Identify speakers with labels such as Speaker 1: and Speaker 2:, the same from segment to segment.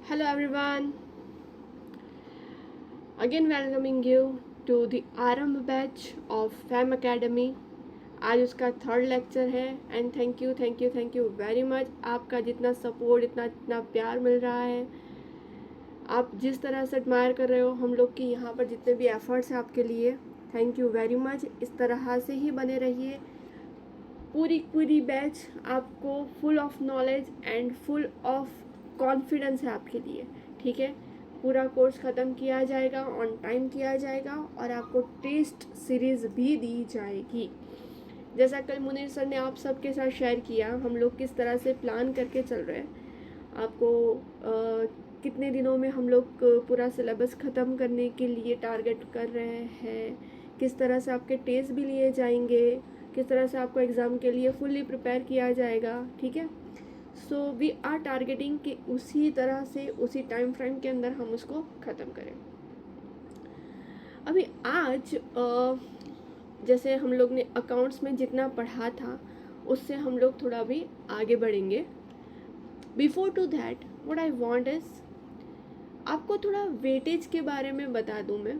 Speaker 1: Hello everyone, again welcoming you to the आरंभ batch of fam academy. आज उसका third lecture है and thank you very much. आपका जितना सपोर्ट इतना प्यार मिल रहा है, आप जिस तरह से एडमायर कर रहे हो हम लोग की यहाँ पर जितने भी एफर्ट्स हैं आपके लिए, थैंक यू वेरी मच। इस तरह से ही बने रहिए। पूरी बैच आपको full of knowledge and full of confidence है आपके लिए, ठीक है। पूरा कोर्स ख़त्म किया जाएगा, ऑन टाइम किया जाएगा और आपको टेस्ट सीरीज़ भी दी जाएगी। जैसा कल मुनीर सर ने आप सबके साथ शेयर किया, हम लोग किस तरह से प्लान करके चल रहे हैं। आपको कितने दिनों में हम लोग पूरा सिलेबस ख़त्म करने के लिए टारगेट कर रहे हैं, किस तरह से आपके टेस्ट भी लिए जाएंगे, किस तरह से आपको एग्ज़ाम के लिए फुल्ली प्रिपेयर किया जाएगा, ठीक है। सो वी आर टारगेटिंग कि उसी तरह से उसी टाइम फ्रेम के अंदर हम उसको ख़त्म करें। अभी आज जैसे हम लोग ने अकाउंट्स में जितना पढ़ा था उससे हम लोग थोड़ा भी आगे बढ़ेंगे। Before to that what I want is आपको थोड़ा वेटेज के बारे में बता दूं मैं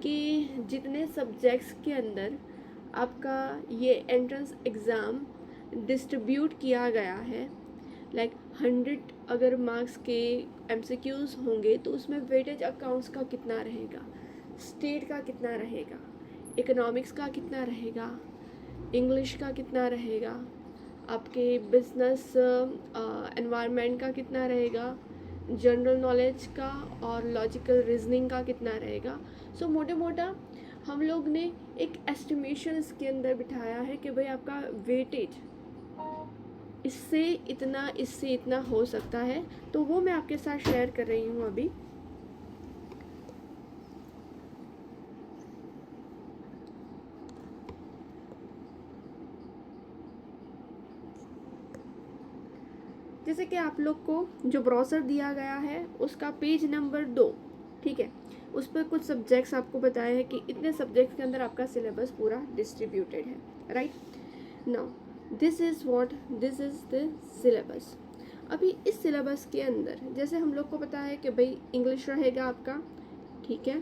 Speaker 1: कि जितने सब्जेक्ट्स के अंदर आपका ये एंट्रेंस एग्ज़ाम डिस्ट्रीब्यूट किया गया है, लाइक 100 अगर मार्क्स के MCQs होंगे तो उसमें वेटेज अकाउंट्स का कितना रहेगा, स्टेट का कितना रहेगा, इकोनॉमिक्स का कितना रहेगा, इंग्लिश का कितना रहेगा, आपके बिजनेस एनवायरनमेंट का कितना रहेगा, जनरल नॉलेज का और लॉजिकल रीजनिंग का कितना रहेगा। सो मोटा हम लोग ने एक एस्टिमेशन इसके अंदर बिठाया है कि भाई आपका वेटेज इससे इतना हो सकता है, तो वो मैं आपके साथ शेयर कर रही हूँ अभी। जैसे कि आप लोग को जो ब्रोशर दिया गया है उसका पेज नंबर 2, ठीक है, उस पर कुछ सब्जेक्ट्स आपको बताया है कि इतने सब्जेक्ट्स के अंदर आपका सिलेबस पूरा डिस्ट्रीब्यूटेड है, right. Now this is the syllabus. अभी इस सिलेबस के अंदर जैसे हम लोग को पता है कि भाई इंग्लिश रहेगा आपका, ठीक है,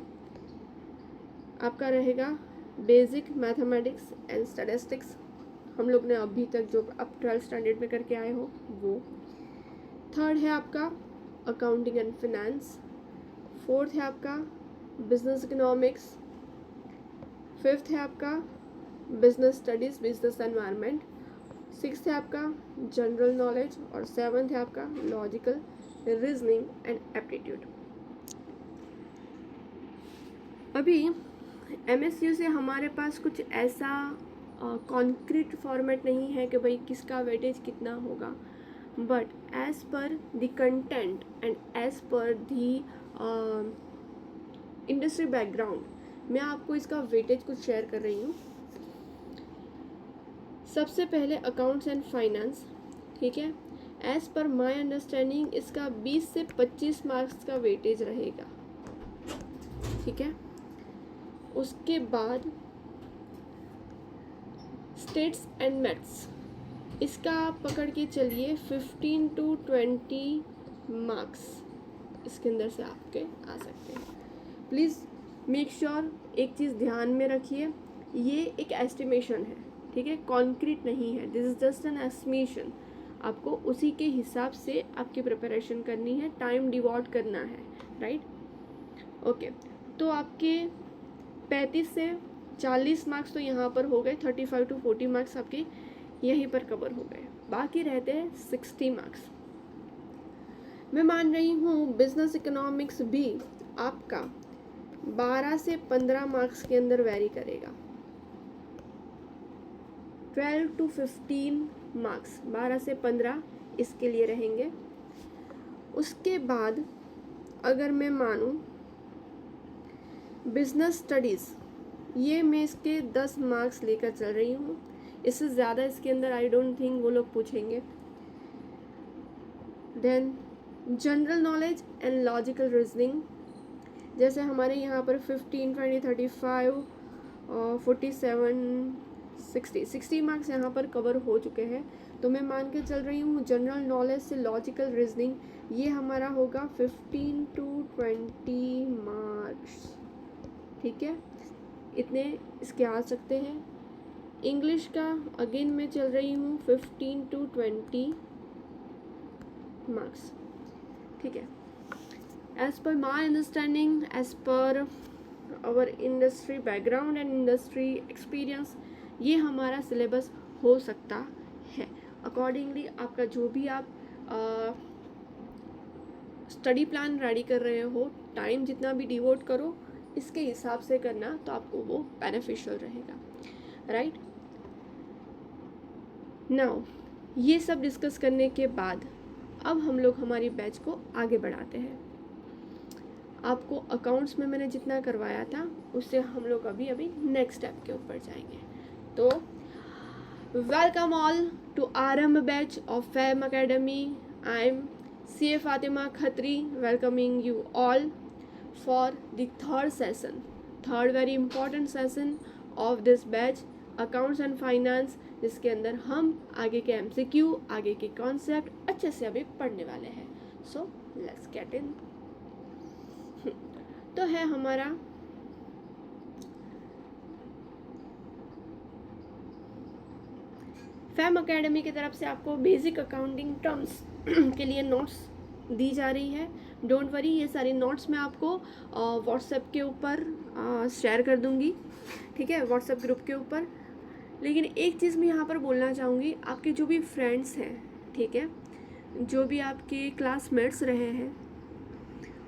Speaker 1: आपका रहेगा बेसिक मैथमेटिक्स एंड स्टैटिस्टिक्स, हम लोग ने अभी तक जो अब 12th स्टैंडर्ड में करके आए हो वो। थर्ड है आपका अकाउंटिंग एंड फिनेंस। फोर्थ है आपका बिजनेस इकोनॉमिक्स। फिफ्थ है आपका business studies business environment. Sixth है आपका जनरल नॉलेज और सेवन्थ है आपका लॉजिकल रीजनिंग एंड एप्टीट्यूड। अभी MSU से हमारे पास कुछ ऐसा कॉन्क्रीट फॉर्मेट नहीं है कि भाई किसका वेटेज कितना होगा, but as per the content and as per the industry background मैं आपको इसका वेटेज कुछ शेयर कर रही हूँ। सबसे पहले अकाउंट्स एंड फाइनेंस, ठीक है, एज पर माय अंडरस्टैंडिंग इसका 20 से 25 मार्क्स का वेटेज रहेगा, ठीक है। उसके बाद स्टेट्स एंड मैथ्स, इसका आप पकड़ के चलिए 15 to 20 मार्क्स इसके अंदर से आपके आ सकते हैं। प्लीज़ मेक श्योर एक चीज़ ध्यान में रखिए, ये एक एस्टिमेशन है, ठीक है, कॉन्क्रीट नहीं है, this is just an estimation. आपको उसी के हिसाब से आपकी प्रिपरेशन करनी है, टाइम डिवोट करना है, राइट। ओके, तो आपके 35 से 40 मार्क्स तो यहाँ पर हो गए, 35 to 40 मार्क्स आपके यहीं पर कवर हो गए, बाकी रहते हैं 60 मार्क्स। मैं मान रही हूँ बिजनेस इकोनॉमिक्स भी आपका 12 से 15 मार्क्स के अंदर वेरी करेगा, 12 to 15 मार्क्स, 12 से 15 इसके लिए रहेंगे। उसके बाद अगर मैं मानूँ बिजनेस स्टडीज़, ये मैं इसके 10 मार्क्स लेकर चल रही हूँ, इससे ज़्यादा इसके अंदर आई डोंट थिंक वो लोग पूछेंगे। Then general knowledge and logical reasoning, जैसे हमारे यहाँ पर 15, 20, 35 और 47 60 मार्क्स यहाँ पर कवर हो चुके हैं। तो मैं मान के चल रही हूँ जनरल नॉलेज से लॉजिकल रीजनिंग ये हमारा होगा 15 to 20 मार्क्स, ठीक है, इतने इसके आ सकते हैं। इंग्लिश का अगेन मैं चल रही हूँ 15 to 20 मार्क्स, ठीक है। As per my understanding, as per our industry background and industry experience, ये हमारा सिलेबस हो सकता है। अकॉर्डिंगली आपका जो भी आप स्टडी प्लान रेडी कर रहे हो, टाइम जितना भी डिवोट करो इसके हिसाब से करना, तो आपको वो बेनिफिशियल रहेगा, राइट। नाउ ये सब डिस्कस करने के बाद अब हम लोग हमारी बैच को आगे बढ़ाते हैं। आपको अकाउंट्स में मैंने जितना करवाया था उससे हम लोग अभी नेक्स्ट स्टेप के ऊपर जाएंगे। तो वेलकम ऑल टू आरंभ batch of fam academy. I am CA Fatima Khatri welcoming you all for the third very important session of this batch, accounts and finance, जिसके अंदर हम आगे के MCQ, आगे के कॉन्सेप्ट अच्छे से अभी पढ़ने वाले हैं। So let's get in. तो है हमारा फैम अकेडमी की तरफ से आपको बेसिक अकाउंटिंग टर्म्स के लिए नोट्स दी जा रही है। डोंट वरी, ये सारी नोट्स मैं आपको व्हाट्सएप के ऊपर शेयर कर दूंगी, ठीक है, व्हाट्सएप ग्रुप के ऊपर। लेकिन एक चीज़ मैं यहाँ पर बोलना चाहूँगी, आपके जो भी फ्रेंड्स हैं, ठीक है, जो भी आपके क्लासमेट्स रहे हैं,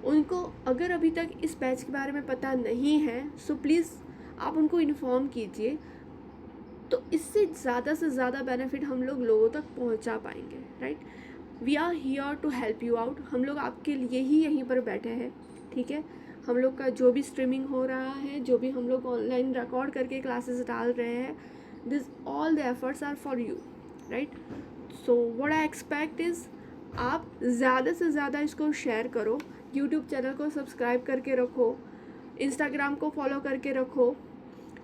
Speaker 1: उनको अगर अभी तक इस बैच के बारे में पता नहीं है सो प्लीज़ आप उनको इन्फॉर्म कीजिए, तो इससे ज़्यादा से ज़्यादा बेनिफिट हम लोग लोगों तक पहुंचा पाएंगे, right. We are here to help you out. हम लोग आपके लिए ही यहीं पर बैठे हैं, ठीक है। हम लोग का जो भी स्ट्रीमिंग हो रहा है, जो भी हम लोग ऑनलाइन रिकॉर्ड करके क्लासेस डाल रहे हैं, this all the efforts are for you, right. So what I expect is आप ज़्यादा से ज़्यादा इसको शेयर करो, यूट्यूब चैनल को सब्सक्राइब करके रखो, इंस्टाग्राम को फॉलो करके रखो।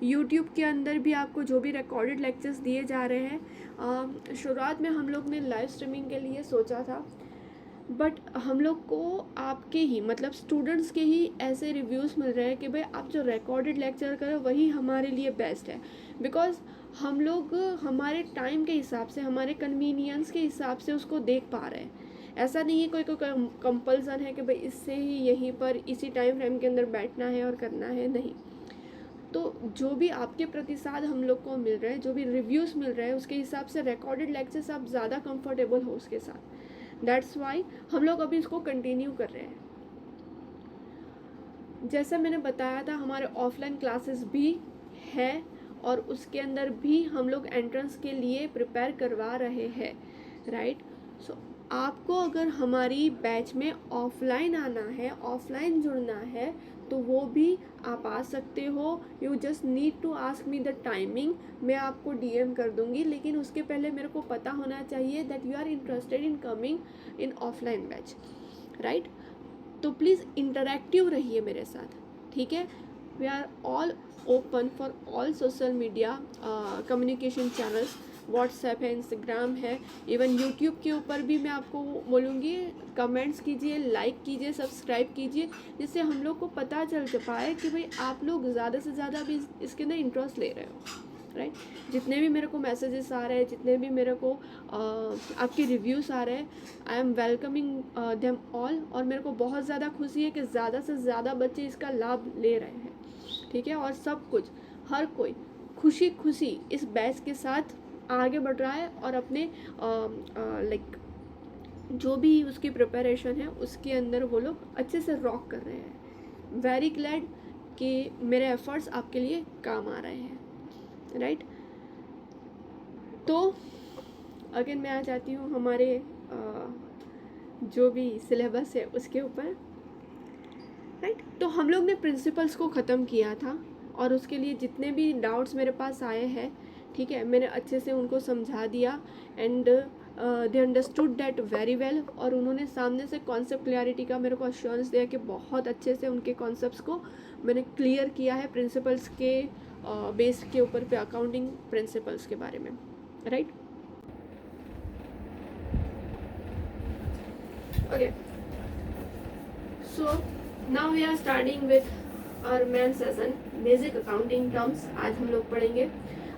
Speaker 1: यूट्यूब के अंदर भी आपको जो भी रिकॉर्डेड लेक्चर्स दिए जा रहे हैं, शुरुआत में हम लोग ने लाइव स्ट्रीमिंग के लिए सोचा था, बट हम लोग को आपके ही मतलब स्टूडेंट्स के ही ऐसे रिव्यूज़ मिल रहे हैं कि भाई आप जो रिकॉर्डेड लेक्चर करो वही हमारे लिए बेस्ट है, बिकॉज़ हम लोग हमारे टाइम के हिसाब से, हमारे कन्वीनियंस के हिसाब से उसको देख पा रहे हैं। ऐसा नहीं है कोई कंपल्सन है कि भाई इससे ही यहीं पर इसी टाइम फ्रेम के अंदर बैठना है और करना है, नहीं। तो जो भी आपके प्रतिसाद हम लोग को मिल रहे हैं, जो भी रिव्यूज़ मिल रहे हैं, उसके हिसाब से रिकॉर्डेड लेक्चर्स आप ज़्यादा कंफर्टेबल हो उसके साथ। दैट्स वाई हम लोग अभी इसको कंटिन्यू कर रहे हैं। जैसा मैंने बताया था, हमारे ऑफलाइन क्लासेस भी है और उसके अंदर भी हम लोग एंट्रेंस के लिए प्रिपेयर करवा रहे हैं, राइट। सो आपको अगर हमारी बैच में ऑफलाइन आना है, ऑफलाइन जुड़ना है, तो वो भी आप आ सकते हो। You just need to ask me the timing, मैं आपको DM कर दूंगी, लेकिन उसके पहले मेरे को पता होना चाहिए that you are interested in coming in offline batch, right. तो प्लीज़ इंटरेक्टिव रहिए मेरे साथ, ठीक है। We are all open for all social media communication channels, WhatsApp है, इंस्टाग्राम है, इवन यूट्यूब के ऊपर भी मैं आपको बोलूँगी कमेंट्स कीजिए, लाइक कीजिए, सब्सक्राइब कीजिए, जिससे हम लोग को पता चल पाए कि भाई आप लोग ज़्यादा से ज़्यादा भी इसके अंदर इंटरेस्ट ले रहे हो, राइट। जितने भी मेरे को मैसेजेस आ रहे हैं, जितने भी मेरे को आपके रिव्यूज़ आ रहे हैं, I am welcoming them all. और मेरे को बहुत ज़्यादा खुशी है कि ज़्यादा से ज़्यादा बच्चे इसका लाभ ले रहे हैं, ठीक है। और सब कुछ, हर कोई खुशी खुशी इस बैच के साथ आगे बढ़ रहा है और अपने लाइक जो भी उसकी प्रिपरेशन है उसके अंदर वो लोग अच्छे से रॉक कर रहे हैं। वेरी ग्लैड कि मेरे एफर्ट्स आपके लिए काम आ रहे हैं, राइट। तो अगेन मैं आ जाती हूँ हमारे जो भी सिलेबस है उसके ऊपर, राइट। तो हम लोग ने प्रिंसिपल्स को ख़त्म किया था और उसके लिए जितने भी डाउट्स मेरे पास आए हैं, ठीक है, मैंने अच्छे से उनको समझा दिया and they understood that very well. और उन्होंने सामने से कॉन्सेप्ट क्लियरिटी का मेरे को अश्योरेंस दिया कि बहुत अच्छे से उनके कॉन्सेप्ट्स को मैंने क्लियर किया है प्रिंसिपल्स के बेस के ऊपर पे अकाउंटिंग प्रिंसिपल्स के बारे में, right. Okay, so now we are starting with our main session, basic accounting terms. आज हम लोग पढ़ेंगे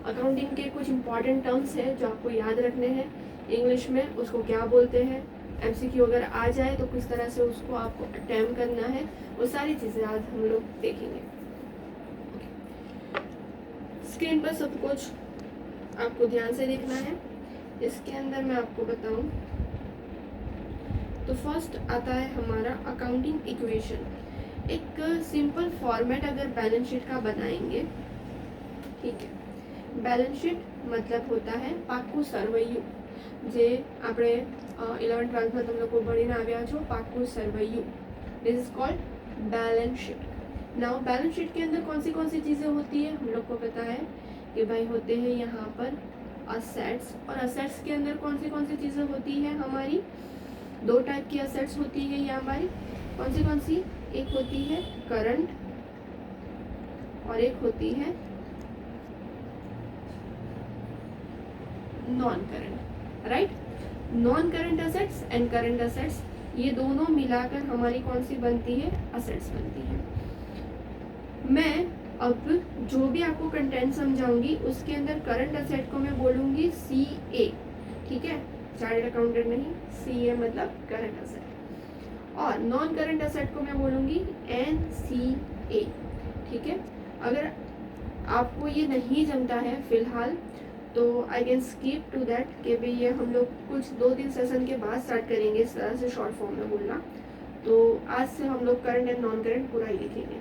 Speaker 1: अकाउंटिंग के कुछ इंपॉर्टेंट टर्म्स हैं जो आपको याद रखने हैं। इंग्लिश में उसको क्या बोलते हैं, एमसीक्यू अगर आ जाए तो किस तरह से उसको आपको अटेम्प्ट करना है, वो सारी चीज़ें आज हम लोग देखेंगे। स्क्रीन पर सब कुछ आपको ध्यान से देखना है। इसके अंदर मैं आपको बताऊं तो फर्स्ट आता है हमारा अकाउंटिंग इक्वेशन। एक सिंपल फॉर्मेट अगर बैलेंस शीट का बनाएंगे, ठीक है। बैलेंस शीट मतलब होता है પાકું સરવૈયું, જે આપણે 11th 12th में तुम लोग को ભણીને આવ્યા છો, પાકું સરવૈયું। This is called balance sheet. Now balance sheet के अंदर कौन सी चीज़ें होती है, हम लोग को पता है कि भाई होते हैं यहाँ पर असेट्स, और असेट्स के अंदर कौन सी चीज़ें होती है हमारी, दो टाइप की असेट्स होती है ये हमारी। कौन सी, एक होती है करंट और एक होती है non current, right. Non current assets and current assets, ये दोनों मिलाकर हमारी कौन सी बनती है, असेट्स बनती है। मैं अब जो भी आपको कंटेंट समझाऊंगी उसके अंदर करंट असेट को मैं बोलूंगी CA, ठीक है, चार्टर्ड अकाउंटेंट नहीं, CA मतलब करंट असेट, और नॉन करंट असेट को मैं बोलूंगी NCA, ठीक है। अगर आपको ये नहीं जमता है फिलहाल तो I can skip to that, कि भाई ये हम लोग कुछ 2-3 सेशन के बाद स्टार्ट करेंगे इस तरह से शॉर्ट फॉर्म में बोलना। तो आज से हम लोग करंट एंड नॉन करंट पूरा ही लिखेंगे।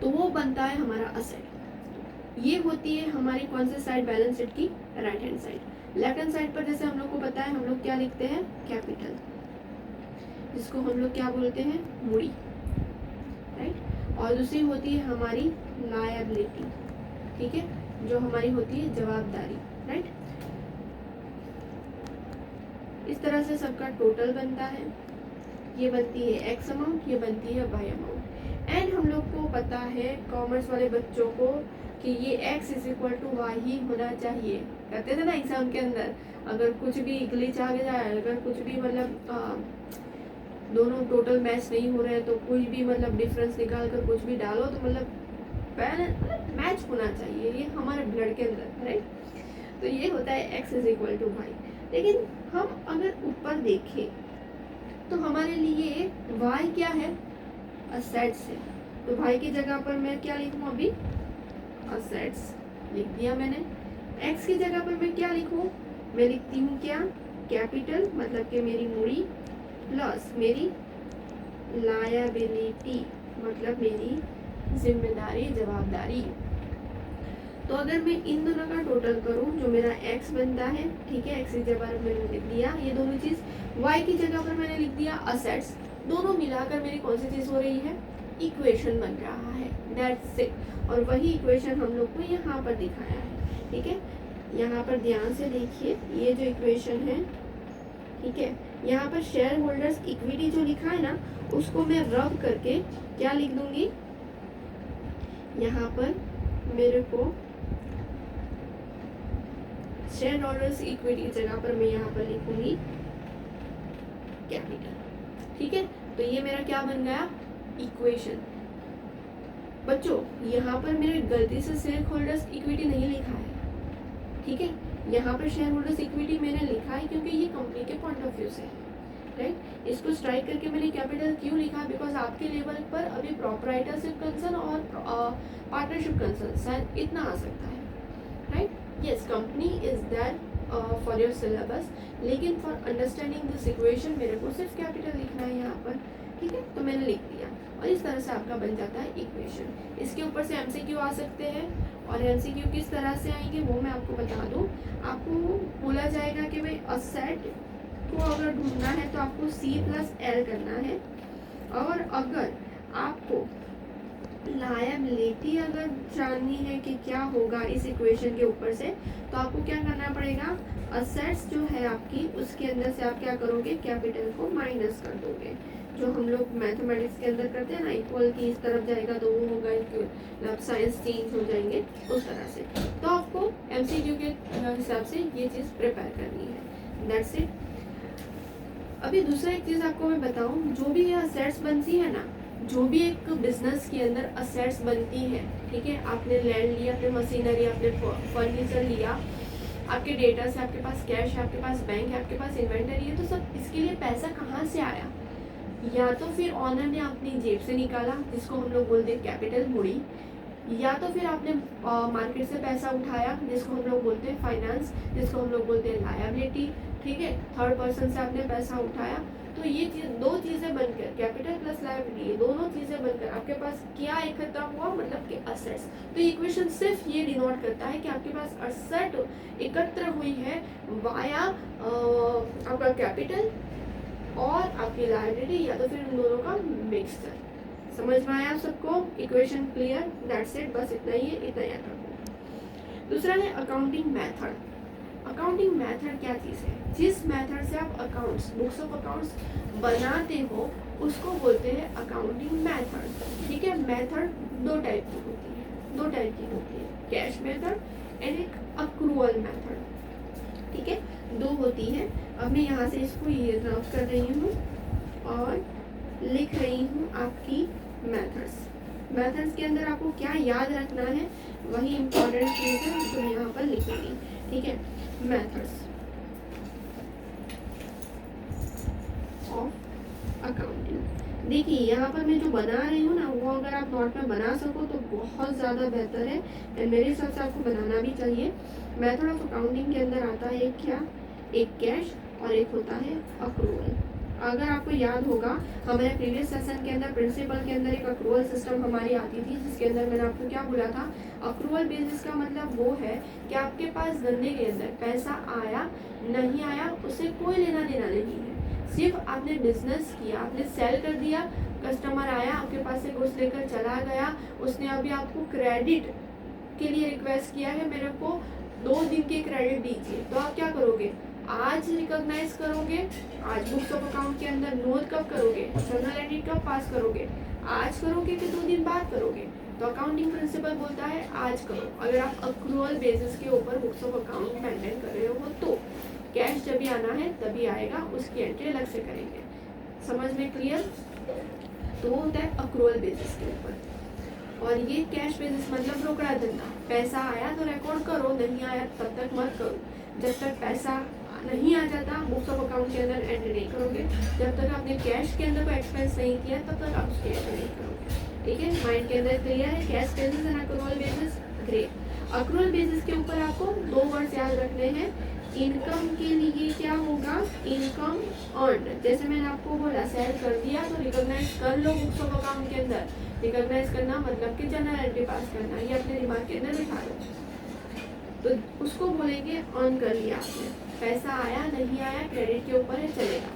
Speaker 1: तो वो बनता है हमारा असेट। ये होती है हमारी कौन सी साइड, बैलेंस शीट की right hand side. Left hand side पर जैसे हम लोग को पता है हम लोग क्या लिखते हैं, कैपिटल, जिसको हम लोग क्या बोलते हैं, मूड़ी, राइट। और दूसरी होती है हमारी लायबिलिटी, ठीक है, जो हमारी होती है जवाबदारी, राइट। इस तरह से सबका टोटल बनता है। ये बनती है एक्स अमाउंट, ये बनती है वाई अमाउंट। एंड हम लोग को पता है कॉमर्स वाले बच्चों को कि ये x is equal to y ही होना चाहिए। कहते थे ना एग्जाम के अंदर, अगर कुछ भी ग्लिच आ जाए, अगर कुछ भी मतलब दोनों टोटल मैच नहीं हो रहे हैं तो कोई भी मतलब डिफरेंस निकाल कर कुछ भी डालो तो मतलब मैच होना चाहिए, ये हमारे ब्लड के अंदर, राइट। तो ये होता है x is equal to y. लेकिन हम अगर ऊपर देखें तो हमारे लिए y क्या है, असेट्स है। तो y की जगह पर मैं क्या लिखूं, अभी असेट्स लिख दिया मैंने। x की जगह पर मैं क्या लिखूं, मैं लिखती हूँ क्या, कैपिटल मतलब कि मेरी मूड़ी, प्लस मेरी लायबिलिटी मतलब मेरी जिम्मेदारी, जवाबदारी। तो अगर मैं इन दोनों का टोटल करूं जो मेरा x बनता है, ठीक है, x की जगह पर मैंने लिख दिया ये दोनों चीज, y की जगह पर मैंने लिख दिया असेट्स, दोनों मिलाकर मेरी कौन सी चीज हो रही है, इक्वेशन बन रहा है, दैट्स इट। और वही इक्वेशन हम लोग को यहाँ पर दिखाया है, ठीक है। यहाँ पर ध्यान से देखिए, ये जो इक्वेशन है, ठीक है, यहाँ पर शेयर होल्डर्स इक्विटी जो लिखा है ना, उसको मैं रब करके क्या लिख दूंगी, यहाँ पर मेरे को शेयर होल्डर्स इक्विटी की जगह पर मैं यहाँ पर लिखूंगी कैपिटल, ठीक है। तो ये मेरा क्या बन गया, इक्वेशन। बच्चों यहाँ पर मेरे गलती से शेयर होल्डर्स इक्विटी नहीं लिखा है, ठीक है, यहाँ पर शेयर होल्डर्स इक्विटी मैंने लिखा है क्योंकि ये कंपनी के पॉइंट ऑफ व्यू से है, राइट। इसको स्ट्राइक करके मैंने कैपिटल क्यों लिखा, बिकॉज आपके लेवल पर अभी प्रोप्राइटरशिप कंसर्न और पार्टनरशिप कंसर्न शायद इतना आ सकता है, right. Yes, company is there for your syllabus, लेकिन फॉर अंडरस्टैंडिंग दिस इक्वेशन मेरे को सिर्फ कैपिटल लिखना है यहाँ पर, ठीक है। तो मैंने लिख दिया और इस तरह से आपका बन जाता है इक्वेशन। इसके ऊपर से एमसीक्यू आ सकते हैं, और एमसीक्यू किस तरह से आएंगे वो मैं आपको बता दूँ। आपको बोला जाएगा कि भाई असेट को अगर ढूंढना है तो आपको C+L करना है, और अगर आपको लायबिलिटी अगर जाननी है कि क्या होगा इस इक्वेशन के ऊपर से, तो आपको क्या करना पड़ेगा, असेट्स जो है आपकी उसके अंदर से आप क्या करोगे, कैपिटल को माइनस कर दोगे। जो हम लोग मैथमेटिक्स के अंदर करते हैं ना, इक्वल की इस तरफ जाएगा तो वो होगा मतलब साइंस चेंज हो जाएंगे उस तरह से। तो आपको एमसीक्यू के हिसाब से ये चीज़ प्रिपेयर करनी है। That's it. अभी दूसरा एक चीज़ आपको मैं बताऊं, जो भी ये असेट्स बनती है ना, जो भी एक बिजनेस के अंदर असेट्स बनती है, ठीक है, आपने लैंड लिया, आपने मशीनरी, आपने फर्नीचर लिया, आपके डेटा से, आपके पास कैश है, आपके पास बैंक है, आपके पास इन्वेंटरी है, तो सब इसके लिए पैसा कहाँ से आया? या तो फिर ऑनर ने अपनी जेब से निकाला, जिसको हम लोग बोलते हैं कैपिटल मुड़ी, या तो फिर आपने मार्केट से पैसा उठाया, जिसको हम लोग बोलते हैं फाइनेंस, जिसको हम लोग बोलते हैं लायबिलिटी, ठीक है, थर्ड पर्सन से आपने पैसा उठाया। तो ये चीज, दो चीजें बनकर, कैपिटल प्लस लायबिलिटी, ये दोनों चीजें बनकर आपके पास क्या इकट्ठा हुआ, मतलब कि असेट्स। तो इक्वेशन सिर्फ ये डिनोट करता है कि आपके पास असेट एकत्र हुई है वाया आपका कैपिटल और आपकी लायबिलिटी, या तो फिर उन दोनों का मिक्सचर। समझ में आया सबको? Equation clear? दैट्स इट, बस इतना ही है, इतना याद रखो। दूसरा है अकाउंटिंग मेथड। अकाउंटिंग मेथड क्या चीज़ है? जिस मेथड से आप अकाउंट्स, बुक्स ऑफ अकाउंट्स बनाते हो, उसको बोलते हैं अकाउंटिंग मेथड। ठीक है, मेथड दो टाइप की होती है, कैश मेथड एंड एक अक्रूवल मेथड। ठीक है, दो होती है। अब मैं यहाँ से इसको ये नोट कर रही हूँ और लिख रही हूँ आपकी मेथड्स के अंदर आपको क्या याद रखना है, वही इम्पोर्टेंट चीज़ है जो मैं यहाँ पर लिखूंगी। ठीक है, मेथड्स ऑफ अकाउंटिंग। देखिए यहाँ पर मैं जो बना रही हूँ ना, वो अगर आप नोट में बना सको तो बहुत ज़्यादा बेहतर है, एंड मेरे हिसाब से आपको बनाना भी चाहिए। मेथड ऑफ अकाउंटिंग के अंदर आता है क्या, एक कैश और एक होता है अक्रूवल। अगर आपको याद होगा, हमारे प्रीवियस सेशन के अंदर प्रिंसिपल के अंदर एक अक्रूवल सिस्टम हमारी आती थी, जिसके अंदर मैंने आपको क्या बोला था, अक्रूवल बेसिस का मतलब वो है कि आपके पास धंधे के अंदर पैसा आया नहीं आया उससे कोई लेना देना नहीं है। सिर्फ आपने बिजनेस किया, आपने सेल कर दिया, कस्टमर आया आपके पास से गुड्स लेकर चला गया, उसने अभी आपको क्रेडिट के लिए रिक्वेस्ट किया है, मेरे को 2 दिन के क्रेडिट दीजिए, तो आप क्या करोगे, आज रिकॉग्नाइज करोगे, आज बुक्स ऑफ अकाउंट के अंदर नोट कब करोगे, जर्नल एंट्री कब पास करोगे, आज करोगे कि 2 दिन बाद करोगे। तो अकाउंटिंग प्रिंसिपल बोलता है आज करो। अगर आप अक्रूवल बेसिस के ऊपर बुक्स ऑफ अकाउंट मेंटेन कर रहे हो तो कैश जब भी आना है तभी आएगा, उसकी एंट्री अलग से करेंगे। समझ में क्लियर? तो वो होता है अक्रूवल बेसिस के ऊपर। और ये कैश बेसिस मतलब रोकड़ा धंधा, पैसा आया तो रिकॉर्ड करो, नहीं आया तब तक मत करो। जब तक पैसा नहीं आ जाता बुक्स ऑफ अकाउंट के अंदर एंट्री नहीं करोगे, जब तक आपने कैश के अंदर कोई एक्सपेंस नहीं किया तब तक आप उसकी एंट्री नहीं करोगे। ठीक है, माइंड के अंदर क्लियर है? Cash basis and accrual basis. Great. Accrual basis के ऊपर आपको 2 वर्ड्स याद रखने हैं। इनकम के लिए क्या होगा, इनकम अर्न। जैसे मैंने आपको बोला सेल कर दिया तो रिकॉग्नाइज कर लो बुक्स ऑफ अकाउंट के अंदर। रिकॉग्नाइज करना मतलब कि जर्नल एंट्री पास करना, ये अपने दिमाग के अंदर बिठा लो। तो उसको बोलेंगे अर्न कर लिया आपने, पैसा आया नहीं आया क्रेडिट के ऊपर है, चलेगा।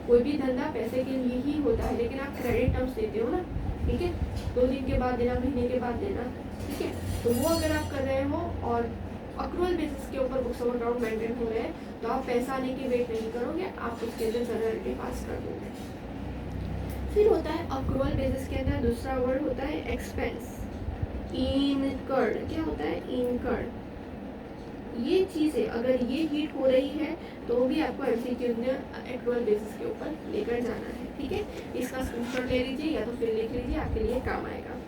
Speaker 1: कोई भी धंधा पैसे के लिए ही होता है, लेकिन आप क्रेडिट टर्म्स देते हो ना, ठीक है, 2 दिन के बाद देना, महीने के बाद देना, ठीक है, तो वो अगर आप कर रहे हो और अक्रूवल बेसिस के ऊपर बुक्स ऑफ अकाउंट मेंटेन हो रहे हैं तो आप पैसा आने की वेट नहीं करोगे, आप उसके अंदर जर्नल एंट्री पास कर दोगे। फिर होता है अक्रूवल बेसिस के अंदर दूसरा वर्ड होता है एक्सपेंस, इनकर्ड। क्या होता है, इनकर्ड। ये चीज़ें अगर ये हीट हो रही है तो भी आपको एमसीक्यू में एक्रूवल बेसिस के ऊपर लेकर जाना है। ठीक है, इसका स्क्रीनशॉट ले लीजिए या तो फिर लिख लीजिए, आपके लिए काम आएगा।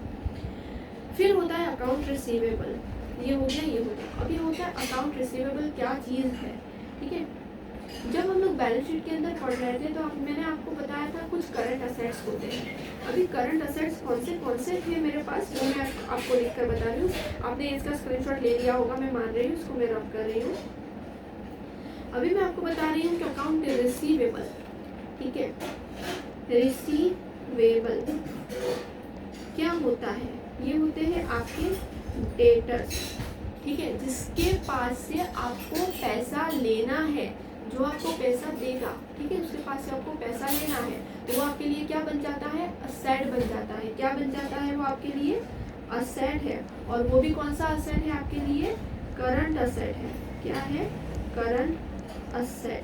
Speaker 1: फिर होता है अकाउंट रिसीवेबल। ये हो गया, ये हो गया। अभी होता है अकाउंट रिसीवेबल क्या चीज़ है। ठीक है, जब हम लोग बैलेंस शीट के अंदर पढ़ रहे थे तो मैंने आपको बताया था कुछ करंट असेट्स होते हैं। अभी करंट असेट्स कौन से थे मेरे पास, वो मैं आपको लिख कर बता रही हूँ। आपने इसका स्क्रीनशॉट ले लिया होगा, मैं मान रही हूँ, इसको मैं रब कर रही हूँ। अभी मैं आपको बता रही हूँ कि अकाउंट रिसीवेबल, ठीक है, रिसीवेबल क्या होता है, ये होते हैं आपके डेटर्स। ठीक है, जिसके पास से आपको पैसा लेना है, जो आपको पैसा देगा, ठीक है, उसके पास से आपको पैसा लेना है, तो वो आपके लिए क्या बन जाता है, असेट बन जाता है। क्या बन जाता है वो आपके लिए, असेट है। और वो भी कौन सा असेट है आपके लिए, करंट असेट है। क्या है, करंट असेट।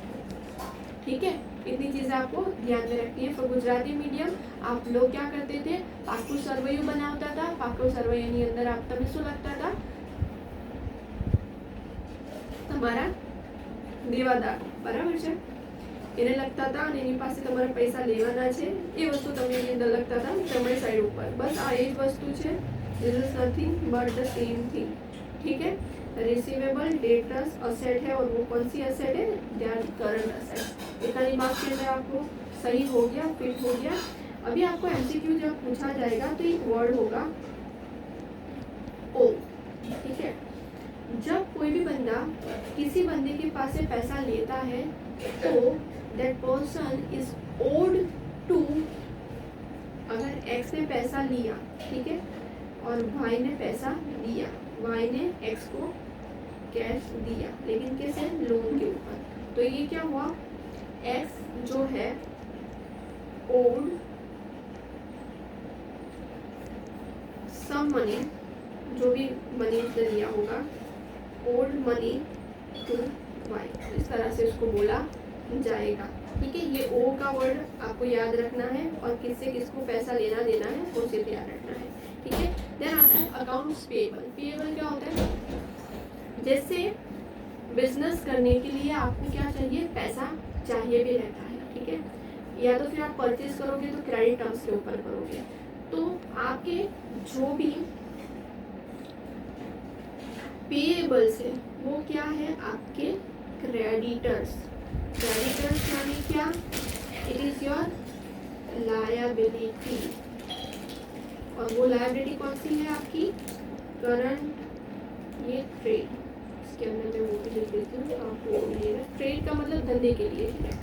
Speaker 1: ठीक है, इतनी चीज़ें आपको ध्यान में रखनी है। फॉर गुजराती मीडियम आप लोग क्या करते थे, પાકું સરવૈયું બનાવતા હતા, પાકું સરવૈયાની અંદર आप તમે શું લખતા હતા, તમારા દેવાદાર, બરાબર છે, એને લખતા હતા અને એની પાસે તમારે પૈસા લેવાના છે એ વસ્તુ તમે એની અંદર લખતા હતા જમણી સાઈડ ઉપર. બસ આ એ જ વસ્તુ છે. This is nothing but the same thing. ठीक है, रिसीवेबल डेटर्स असेट है और वो कौन सी असेट है, दे आर करंट असेट. इतना दिमाग के अंदर आपको सही हो गया, फिट हो गया. अभी आपको एमसीक्यू जब पूछा जाएगा तो एक वर्ड होगा ओ. ठीक है, जब कोई भी बंदा किसी बंदे के पास से पैसा लेता है तो that person is owed to, अगर एक्स ने पैसा लिया, ठीक है, और वाई ने पैसा दिया, वाई ने एक्स को कैश दिया, लेकिन कैसे, लोन के ऊपर, तो ये क्या हुआ, एक्स जो है ओड सम मनी, जो भी मनी उसने लिया होगा, ओल्ड मनी टू वाई, इस तरह से उसको बोला जाएगा. ठीक है, ये ओ का वर्ड आपको याद रखना है और किससे किसको पैसा लेना देना है वो सिर्फ याद रखना है. ठीक है, देन आता है अकाउंट्स पेएबल. पेएबल क्या होता है, जैसे बिजनेस करने के लिए आपको क्या चाहिए, पैसा चाहिए भी रहता है. ठीक है, या तो फिर आप परचेज करोगे तो क्रेडिट टर्म्स के ऊपर करोगे, तो आपके जो भी पेएबल्स है वो क्या है, आपके क्रेडिटर्स. क्रेडिटर्स यानी क्या, इट इज योर लायबिलिटी, और वो लायबिलिटी कौन सी है आपकी, करंट, ये ट्रेड, इसके अंदर मैं वो भी लिख देती हूँ आपको, ये ट्रेड का मतलब धंधे के लिए. ठीक है,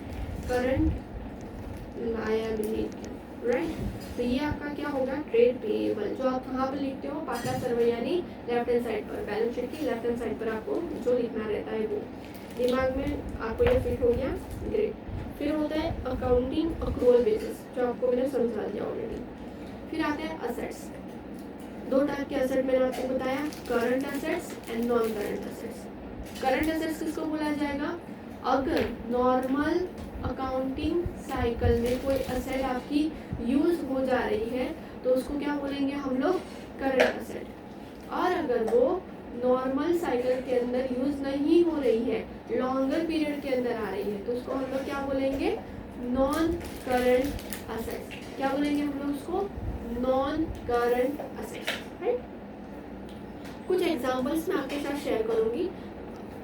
Speaker 1: करंट लायबिलिटी, राइट. तो ये आपका क्या होगा, ट्रेड पेएबल, जो आप कहाँ पर लिखते हो, पाका सरवैयानी लेफ्ट हैंड साइड पर, बैलेंस शीट की लेफ्ट हैंड साइड पर आपको जो लिखना रहता है वो. दिमाग में आपको ये फिट हो गया, ग्रेट. फिर होता है अकाउंटिंग अक्रूवल बेसिस, जो आपको मैंने समझा दिया ऑलरेडी. फिर आते हैं असेट्स. दो टाइप के असेट मैंने आपको बताया, current assets and non current assets. Current assets किसको बोला जाएगा, अगर नॉर्मल अकाउंटिंग साइकिल में कोई असेट आपकी यूज हो जा रही है तो उसको क्या बोलेंगे हम लोग, करंट असेट. और अगर वो नॉर्मल साइकिल के अंदर यूज नहीं हो रही है, लॉन्गर पीरियड के अंदर आ रही है, तो उसको हम लोग क्या बोलेंगे, नॉन करंट असेट. क्या बोलेंगे हम लोग उसको, नॉन करंट असेट. राइट, कुछ एग्जांपल्स मैं आपके साथ शेयर करूंगी.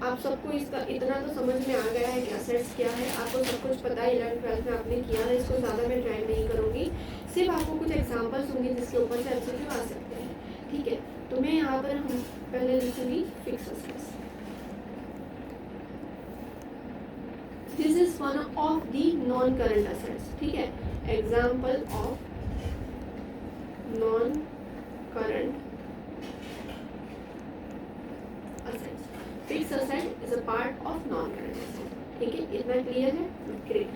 Speaker 1: आप सबको इसका इतना तो समझ में आ गया है कि असेट्स क्या है, आपको सब कुछ पता है, 11th 12th में आपने किया है, इसको ज़्यादा मैं ड्राइव नहीं करूँगी, सिर्फ आपको कुछ एग्जांपल्स होंगे जिसके ऊपर से एमसीक्यू आ सकते हैं. ठीक है, तो मैं यहाँ पर हम पहले लिखूँगी fix assets. This is one of the non current assets. ठीक है, example of non current assets. Fix asset is a part of non current asset. ठीक है, इतना क्लियर है, ग्रेट.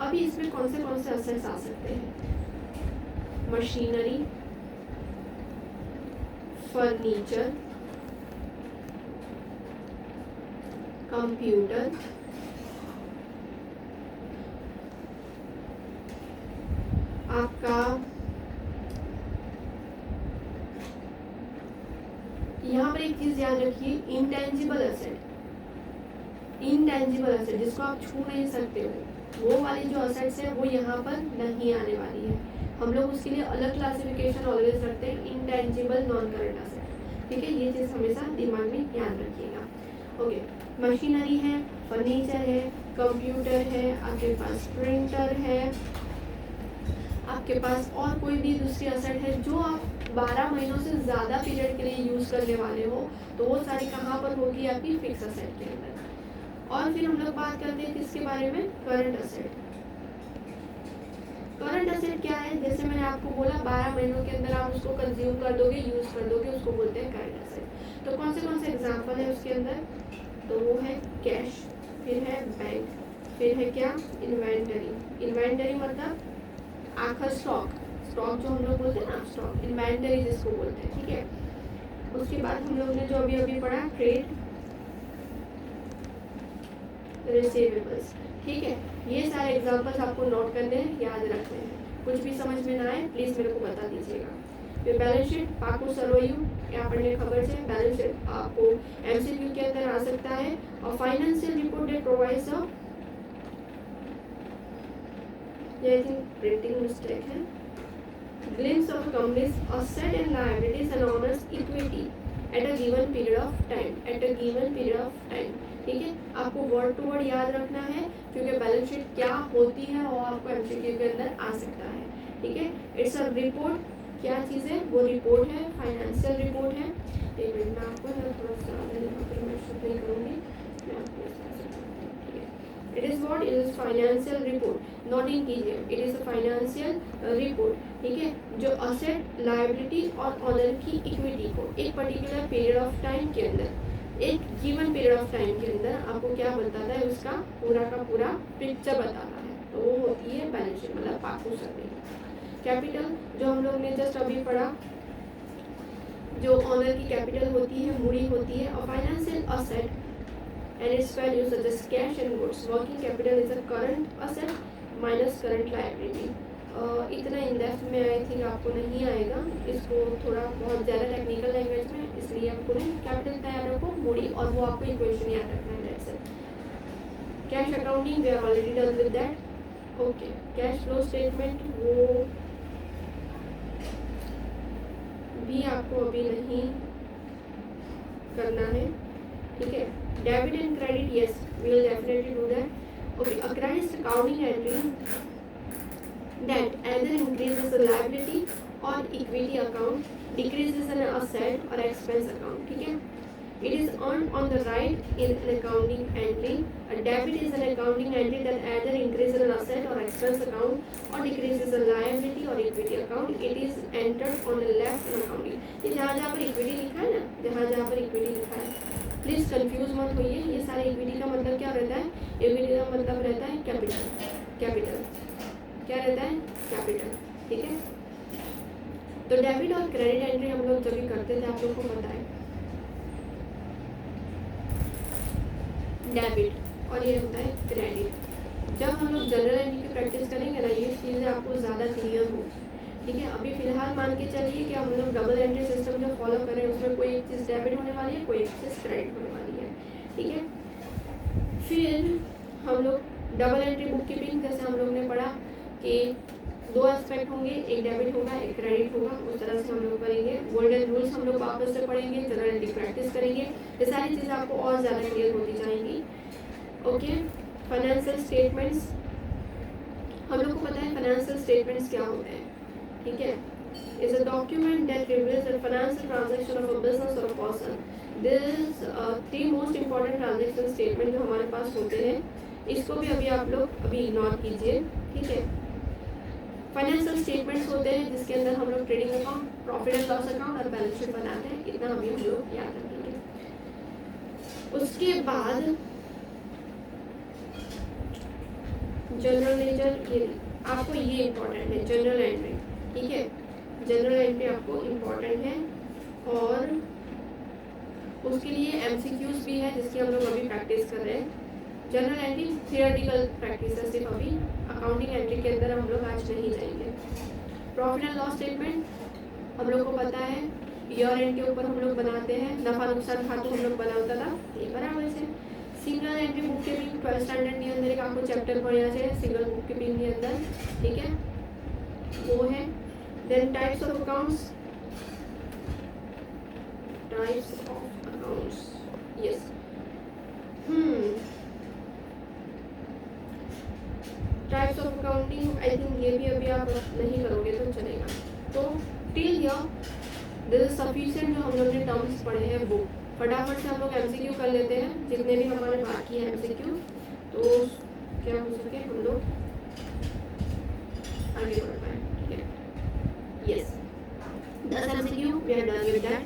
Speaker 1: अभी इसमें कौन से असेट्स आ सकते हैं, मशीनरी, फर्नीचर, कंप्यूटर, आपका यहाँ पर एक चीज याद रखिए, इंटेंजिबल असेट. इंटेंजिबल असेट जिसको आप छू नहीं सकते हो, वो वाली जो असेट्स है वो यहाँ पर नहीं आने वाली है. हम लोग उसके लिए अलग क्लासिफिकेशन ऑलवेज रखते हैं, इंटेंजिबल नॉन करंट असेट. ठीक है, ये चीज़ हमेशा दिमाग में ध्यान रखिएगा. ओके, मशीनरी है, फर्नीचर है, कंप्यूटर है, आपके पास प्रिंटर है, आपके पास और कोई भी दूसरी असेट है जो आप 12 महीनों से ज़्यादा पीरियड के लिए यूज़ करने वाले हो, तो वो सारी कहाँ पर होगी, आपकी फिक्स असेट के अंदर. और फिर हम लोग बात करते हैं किसके बारे में, करंट असेट. करंट असेट क्या है, जैसे मैंने आपको बोला 12 महीनों के अंदर आप उसको कंज्यूम कर दोगे, यूज़ कर दोगे, उसको बोलते हैं करंट असेट. तो कौन से एग्जाम्पल है उसके अंदर, तो वो है कैश, फिर है बैंक, फिर है क्या, इन्वेंटरी. इन्वेंटरी मतलब आखिर स्टॉक जो हम लोग बोलते हैं ना, स्टॉक, इन्वेंटरी जिसको बोलते हैं. ठीक है, उसके बाद हम लोग ने जो अभी पढ़ा, ट्रेड रिसीवेबल्स. ठीक है, ये सारे एग्जांपल्स आपको नोट करने हैं, याद रखने हैं। कुछ भी समझ में ना आए प्लीज़ मेरे को बता दीजिएगा। फिर बैलेंस शीट पाकू सरोयू यहाँ पढ़ने खबर से बैलेंस शीट आपको एमसीक्यू के अंदर आ सकता है। और financial report that provides a, ये आई थिंक प्रिंटिंग मिस्टेक है, glimpse of a company's asset and liabilities and owner's equity at a given period of time, at a given period of time। ठीक है, आपको word to word याद रखना है क्योंकि balance sheet क्या होती है और आपको एमसीक्यू के अंदर आ सकता है। ठीक है, इट्स अ रिपोर्ट, क्या चीज़ है वो रिपोर्ट है, फाइनेंशियल रिपोर्ट है। एक मिनट में आपको ना थोड़ा सा मैं शूट नहीं करूँगी, मैं आपको it is what, it is financial report, noting कीजिए it is a financial report. ठीक है, जो असेट लायबिलिटी और ऑनर की इक्विटी को एक पर्टिकुलर पीरियड ऑफ टाइम के अंदर, एक गिवन पीरियड ऑफ टाइम के अंदर आपको क्या बताता है, उसका पूरा का पूरा पिक्चर बताता है, तो वो होती है बैलेंस शीट, मतलब पाकू सर्वे। कैपिटल जो हम लोग ने जस्ट अभी पढ़ा, जो ऑनर की कैपिटल होती है, मूड़ी होती है। और financial asset and its value such as cash and goods, working capital is a current asset minus current liability। इतना इन डेप्थ में आई थिंक आपको नहीं आएगा, इसको थोड़ा बहुत ज़्यादा टेक्निकल लैंग्वेज में, इसलिए आपको नहीं कैपिटल तैयार रखो, मूडी, और वो आपको इक्वेशन याद रखना है। That's it. Cash accounting we are already done with that. Okay, cash flow statement वो भी आपको अभी नहीं करना है। ठीक है, debit and credit, yes we will definitely do that. Okay, a credit accounting entry that either increases the liability or equity account, decreases an asset or expense account। ठीक है, it is earned on the right in an accounting entry। A debit is an accounting entry that either increases an asset or expense account or decreases a liability or equity account। It is entered on the left in accounting। ये जहाँ जहाँ पर equity लिखा है ना, जहाँ जहाँ पर इक्विटी लिखा है प्लीज़ कंफ्यूज मत होइए। ये सारे इक्विटी का मतलब क्या रहता है, इक्विटी का मतलब रहता है कैपिटल, कैपिटल क्या रहता है, कैपिटल। ठीक है, तो डेबिट और क्रेडिट एंट्री हम लोग जब भी करते थे, आप लोग को पता है डेबिट और ये होता है क्रेडिट। जब हम लोग जनरल एंट्री की प्रैक्टिस करेंगे ना, ये चीज़ें आपको ज़्यादा क्लियर हो। ठीक है, अभी फिलहाल मान के चलिए कि हम लोग डबल एंट्री सिस्टम जो फॉलो करें उसमें कोई एक चीज़ डेबिट होने वाली है, कोई एक चीज़ क्रेडिट होने वाली है। ठीक है, फिर हम लोग डबल एंट्री बुक कीपिंग, जैसे हम लोग ने पढ़ा कि दो एस्पेक्ट होंगे, एक डेबिट होगा एक क्रेडिट होगा, उस तरह से हम लोग करेंगे। गोल्डन रूल्स हम लोग वापस से पढ़ेंगे, जनरल एंट्री प्रैक्टिस करेंगे, ये सारी चीज़ें आपको और ज़्यादा क्लियर होती जाएंगी। ओके, फाइनेंशियल स्टेटमेंट्स, हम लोग को पता है फाइनेंशियल स्टेटमेंट्स क्या होते हैं। ठीक है, is a document that reveals the financial transaction of a business और a person. This 3 most important transaction statement जो हमारे पास होते हैं, इसको भी अभी आप लोग अभी इग्नोर कीजिए। ठीक है, फाइनेंशियल स्टेटमेंट्स होते हैं जिसके अंदर हम लोग trading account, profit and loss account और बैलेंस शीट बनाते हैं, इतना अभी हम लोग याद रखेंगे। उसके बाद जनरल लेजर, ये आपको ये इम्पोर्टेंट है, जनरल एंट्री। ठीक है, जनरल एंट्री आपको इम्पोर्टेंट है और उसके लिए एमसीक्यूज भी है जिसकी हम लोग अभी प्रैक्टिस कर रहे हैं। जनरल एंट्री थियोरेटिकल प्रैक्टिस है सिर्फ, अभी अकाउंटिंग एंट्री के अंदर हम लोग आज नहीं जाएंगे। प्रॉफिट एंड लॉस स्टेटमेंट हम लोग को पता है, ईयर एंड के ऊपर हम लोग बनाते हैं, नफा नुकसान खाते हम लोग बनाता था, ये बराबर से। Single entry book keeping 12th standard के अंदर एक आपको चैप्टर पढ़ना चाहिए सिंगल बुक कीपिंग के अंदर। ठीक है, वो है। Then types of accounts, types of accounts, yes, types of accounting I think ये भी अभी आप नहीं करोगे तो चलेगा। तो till here this is sufficient जो हम लोग ने टर्म्स पढ़े हैं वो फटाफट से हम लोग एमसीक्यू कर लेते हैं, जितने भी हमारे बाकी हैं एमसीक्यू, तो क्या हो सके हम लोग आगे बढ़ पाए। ठीक है, yes, 10 MCQ we are done with that.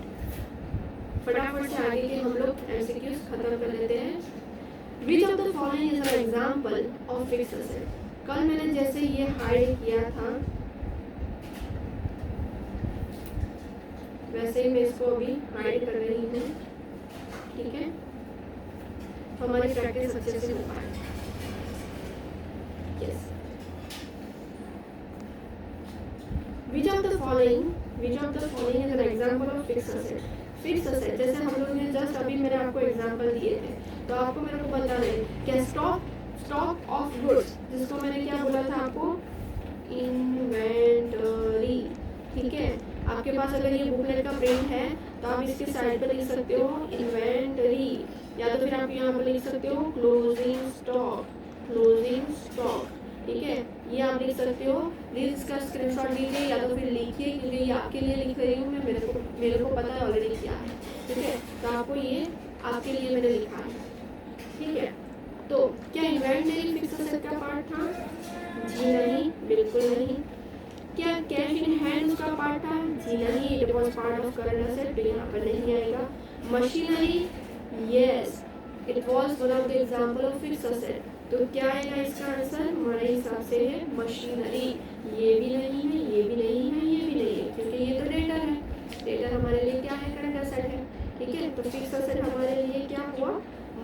Speaker 1: फटाफट से आगे के हम लोग एमसीक्यूज खत्म कर लेते हैं। Which of the following is an example of fixed asset. कल मैंने जैसे ये हाइड किया था वैसे ही मैं इसको अभी हाइड कर रही हूँ। ठीक है, तो हमारी प्रैक्टिस अच्छे से हो पाए। Yes, which of the following is an example of fixed asset. Fixed asset जैसे हम लोग ने जस्ट अभी मैंने आपको एग्जांपल दिए थे, तो आपको मेरे को बताना है क्या स्टॉक ऑफ गुड्स, जिसको मैंने क्या बोला था आपको, इन्वेंटरी। ठीक है, आपके पास अगर ये बुकलेट का प्रिंट है तो आप इसके साइड पर लिख सकते हो इन्वेंटरी, या तो फिर आप यहाँ पर लिख सकते हो क्लोजिंग स्टॉक। ठीक है, ये आप लिख सकते हो। प्लीज इसका स्क्रीनशॉट लीजिए या तो फिर लिखिए, क्योंकि ये आपके लिए लिख रही हूँ मैं, मेरे को पता है ऑलरेडी क्या है। ठीक है, तो आपको ये आपके लिए मैंने लिखा है। ठीक है, तो क्या इन्वेंटरी फिक्स्ड असेट का पार्ट था? जी नहीं, बिल्कुल नहीं। क्या कैश इन हैंड उसका पार्ट था? जी नहीं, it was part of current asset, तो यहाँ पर नहीं आएगा। Machinery, yes, it was one of the example of fixed asset, तो क्या आएगा इसका आंसर? हमारे हिसाब से है मशीनरी। ये भी नहीं है, ये भी नहीं है, ये भी नहीं है, क्योंकि ये तो डेटर है। डेटर हमारे लिए क्या है? करंट असेट है। ठीक है, तो फिक्स्ड असेट हमारे लिए क्या हुआ?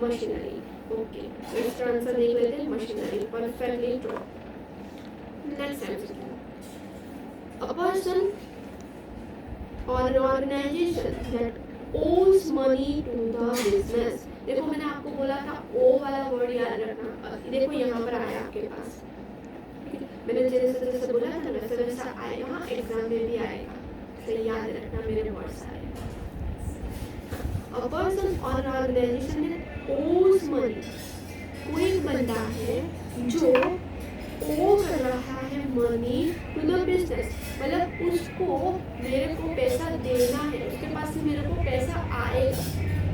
Speaker 1: मशीनरी। ओके, तो इसका आंसर देख लेते हैं, machinery. Perfectly true. Next MCQ, a person or an organization that owes money to the business। देखो मैंने आपको बोला था ओ वाला वर्ड याद रखना। देखो यहाँ पर आया आपके पास, मैंने जैसे जैसे बोला था वैसे वैसा आएगा, एग्जाम में भी आएगा, तो याद रखना मेरे वर्ड्स आए। A person or an organization that owes money, कोई बंदा है जो ओ कर रहा है मनी टू द बिजनेस, मतलब उसको मेरे को पैसा देना है, उसके पास से मेरे को पैसा आएगा।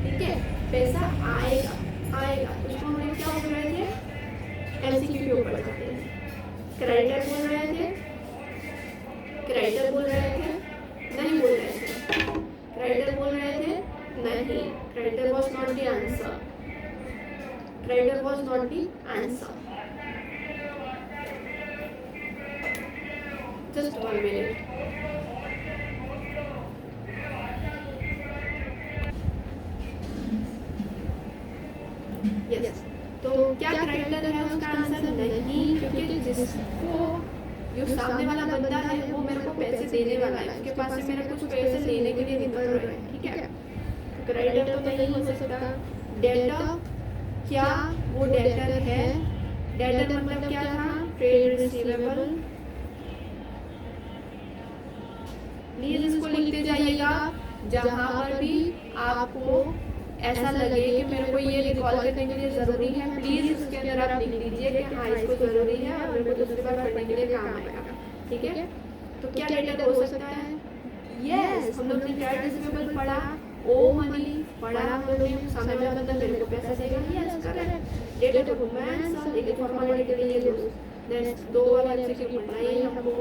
Speaker 1: ठीक है, पैसा आएगा उसको हम क्या बोल रहे थे? एमसीक्यू के ऊपर जाते हैं। क्रेडिटर बोल रहे थे, नहीं बोल रहे थे, क्रेडिटर बोल रहे थे नहीं, creditor was not the answer, Just 1 minute. Yes. तो क्या क्रेडिटर है उसका आंसर? नहीं, क्योंकि जिसको जो सामने वाला बंदा है वो मेरे को पैसे देने वाला है, उसके पास से मेरे कुछ पैसे लेने के लिए निकल रहे हैं। ठीक है, क्रेडिटर तो नहीं हो सकता। डेटर, क्या वो डेटर है? डेटर मतलब क्या था? Trade receivable. प्लीज इसको लिखते जाइएगा, जहाँ पर भी आपको ऐसा लगे कि मेरे को ये रिकॉल करने के लिए जरूरी है, प्लीज इसके अंदर आप लिख लीजिए कि हाँ इसको जरूरी है और मेरे को दूसरी बार पढ़ने के लिए काम आएगा। ठीक है, तो क्या डेटर हो सकता है? यस, हम लोग ने ट्रेड रिसीवेबल पढ़ा, ओ मनी पढ़ा, हम लोग ने सामने वाला बंदा मेरे को पैसा देगा। Yes, correct. डेटर को मैं आंसर एक फॉर्मेलिटी के लिए दूं, नेक्स्ट दो वाला एमसीक्यू पढ़ना है हमको।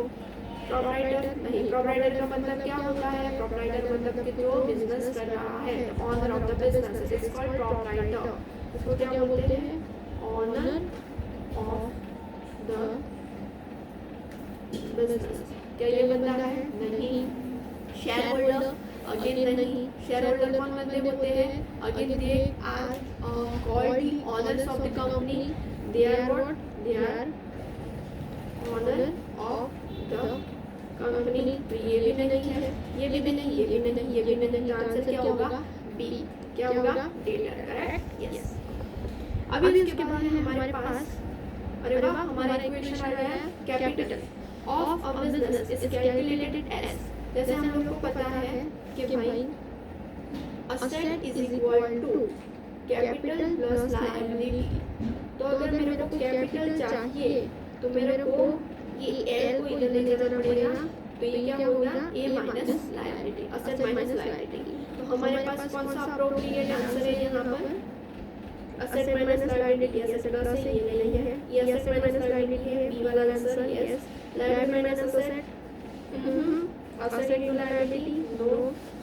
Speaker 1: प्रोप्राइटर नहीं, प्रोप्राइटर का मतलब क्या होता है? प्रोप्राइटर मतलब कि जो बिजनेस कर रहा है, owner of the business is called proprietor. इसको क्या बोलते हैं? Owner of the business. क्या ये बंदा है? नहीं। शेयर होल्डर, अगेन नहीं। शेयर होल्डर कौन बंदे होते हैं? Again they are called owners of the company. They are what? They are owner of the company. तो ये भी नहीं है, ये भी नहीं, ये भी नहीं, ये भी नहीं। आंसर क्या होगा? बी। क्या होगा? डेटर। Correct, yes. अभी इसके बाद है हमारे पास, अरे वाह, हमारा इक्वेशन आ गया है। Capital of a business is calculated as, जैसे हम लोग को पता है कि भाई asset is equal to capital plus liability. तो अगर मेरे को कैपिटल चाहिए तो मेरे को ये एल को इधर ले जाना पड़ेगा, तो ये क्या होगा? A minus liability, asset minus liability. तो हमारे पास कौन सा अप्रोप्रिएट आंसर है यहाँ पर? Asset minus liability. Asset plus है, ये नहीं है, ये असेट माइनस लायबिलिटी है, बी वाला answer. Yes, liability minus asset, asset into liability, no.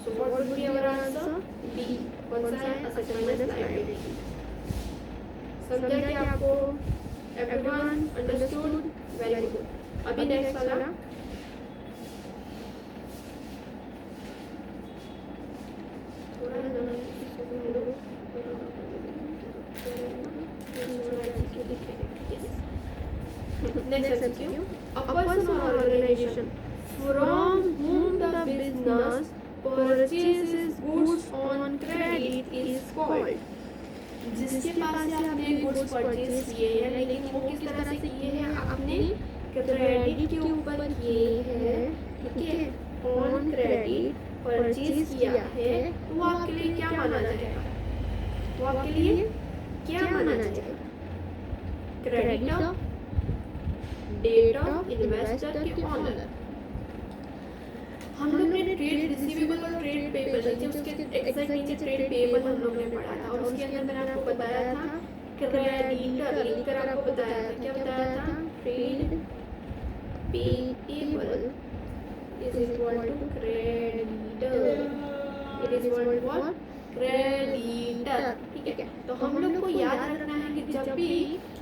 Speaker 1: So what would be our answer? B. कौन सा है? Asset minus liability. समझा क्या आपको? Everyone understood? Very good. अभी नेक्स्ट वाला, नेक्स्ट एमसीक्यू, अ पर्सन और organisation from whom the business purchases goods on credit is called, जिसके पास से आपने गुड्स परचेज किए हैं, लेकिन वो किस तरह से किए हैं, आपने क्रेडिट के ऊपर किए हैं, ठीक है, ऑन क्रेडिट परचेज किया है, तो वो आपके लिए क्या माना जाएगा, वो आपके लिए क्या माना जाएगा, क्रेडिटर, डेटर, इन्वेस्टर के ऑनर। हम लोग ने ट्रेड रिसीवेबल और ट्रेड पेबल नीचे उसके एग्जैक्ट नीचे ट्रेड पेबल हम लोग ने पढ़ा था, और उसके अंदर मैंने आपको बताया था क्रेडिटर लिखकर आपको बताया था, क्या बताया था, trade payable is equal to creditor, it is equal to what, creditor, ठीक है। तो हम लोग को याद रखना है कि जब भी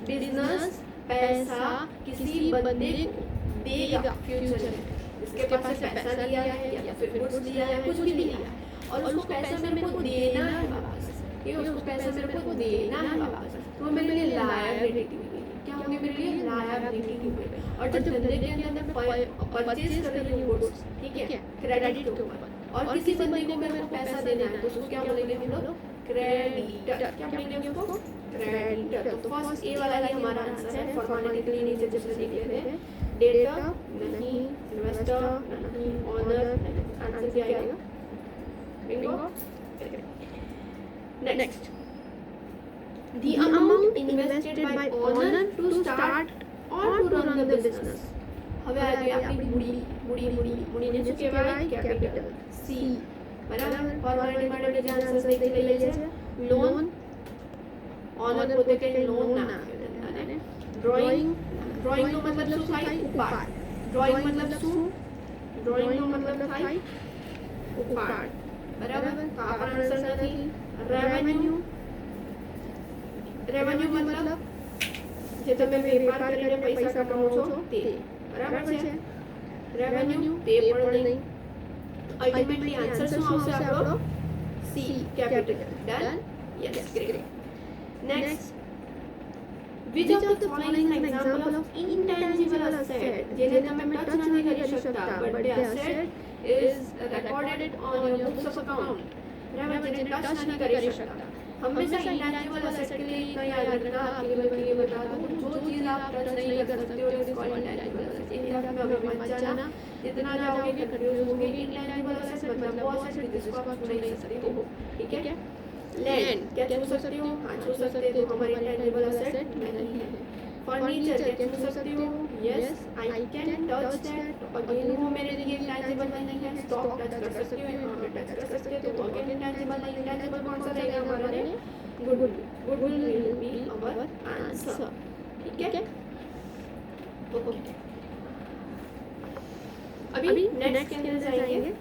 Speaker 1: बिजनेस पैसा किसी बंदे को देगा फ्यूचर में, इसके पास से पैसा लिया है या फिर गुड्स लिया है, कुछ भी लिया है, और उसको पैसा मेरे को देना है वापस, ये उसको पैसा मेरे को देना है वापस, तो मेरे लिए लायबिलिटी हुई, क्या होगी मेरे लिए लायबिलिटी हुई। और जब धंधे के अंदर मैं परचेज कर रही हूँ गुड्स, ठीक है, क्रेडिट के ऊपर, और किसी बंदे को मेरे को पैसा देना है, तो उसको क्या बोलेंगे हम लोग, क्रेडिटर, क्या बोलेंगे उसको, क्रेडिटर। तो फर्स्ट ए वाला ही हमारा आंसर है, फॉर्मेलिटी के लिए नीचे जैसे लिख लेते हैं, डेटर नहीं, इन्वेस्टर नहीं, ऑनर, आंसर क्या आएगा, Bingo. Next, the amount invested by owner to start or to run the business, હવે આ ગઈ આપણી મૂડીને શું કહેવાય, કેપિટલ, સી, બરાબર। ફોર્માલિટી માટે બીજા આન્સર લઈ લઈએ છે, લોન, ઓનર પોતે કઈ લોન ના આપે અને ડ્રોઈંગ, ડ્રોઈંગ નો મતલબ શું થાય, ઉપાડ, ડ્રોઈંગ મતલબ શું, ડ્રોઈંગ નો મતલબ થાય ઉપાડ, બરાબર। તો આપણો આન્સર નથી। રેવન્યુ, રેવન્યુ મતલબ જે તમે વેપાર કરીને પૈસા કમાવો છો તે, બરાબર છે। રેવન્યુ તે પણ નહીં, અલ્ટિમેટલી આન્સર શું આવશે આપણો, C, capital, done, yes, great. Next, which of the following is an example of intangible asset, જેને તમે ટચ નથી કરી શકતા, but the asset is recorded on your books of account, બરાબર, જેને ટચ નથી કરી શકતા। हमेशा इंटैंजिबल एसेट के लिए इतना याद रखना आपके लिए ये बता दूं, जो चीज आप टच नहीं कर सकते हो इसको इंटैंजिबल एसेट, इंडिया में अभी मत जाना, जितना जाओगे कंफ्यूज होंगे। इंटैंजिबल एसेट मतलब वो एसेट जिसको आप छू नहीं सकते हो, ठीक है। लैंड क्या छू सकते हो, हाँ छू सकते हो, हमारी इंटैंजिबल एसेट नहीं है। फर्नीचर क्या छू सकते हो, yes I can touch that, again वो मेरे लिए इंटैंजिबल नहीं है। स्टॉक टच कर सकते हो, यहाँ पे टच कर सकते हो, तो अगेन इंटैंजिबल नहीं, इंटैंजिबल कौन सा रहेगा हमारा ने, goodwill, goodwill will be our answer, ठीक है, ओके। अभी नेक्स्ट के अंदर जाएंगे।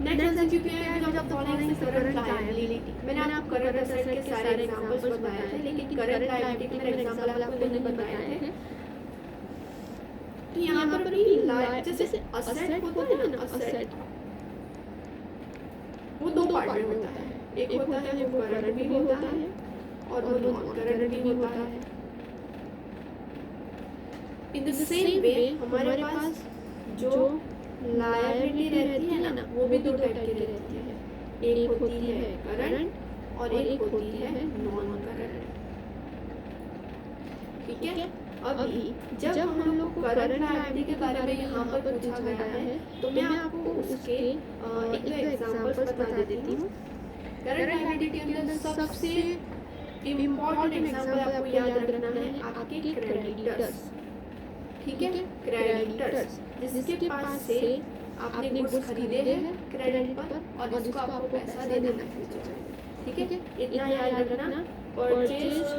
Speaker 1: नेक्स्ट एमसीक्यू है जब फॉलोइंग इज करंट लायबिलिटी, मैंने आपको करंट एसेट के सारे एग्जांपल्स बताए थे, लेकिन करंट लायबिलिटी के मेरे एग्जांपल आपको नहीं बताए थे। तो यहाँ पर भी जैसे असेट होता है ना, असेट वो दो पार्ट में होता है, एक होता है वो करंट भी होता है और वो नॉन करंट भी होता है। इन द सेम वे हमारे पास जो लायबिलिटी रहती है ना, वो भी दो टाइप की रहती है, एक होती है करंट और एक होती है नॉन करंट, ठीक है। अभी जब हम लोग को करंट लायबिलिटी के बारे में यहाँ पर पूछा गया है, तो मैं आपको उसके एक दो एग्जांपल्स बता देती हूँ। करंट लायबिलिटी के अंदर सबसे इम्पोर्टेंट एग्जांपल आपको याद रखना है आपके क्रेडिटर्स, ठीक है, क्रेडिटर्स, जिसके पास से आपने गुड्स खरीदे हैं क्रेडिट पर और जिसको आपको पैसा देना है, ठीक है। इतना याद रखना, परचेज्ड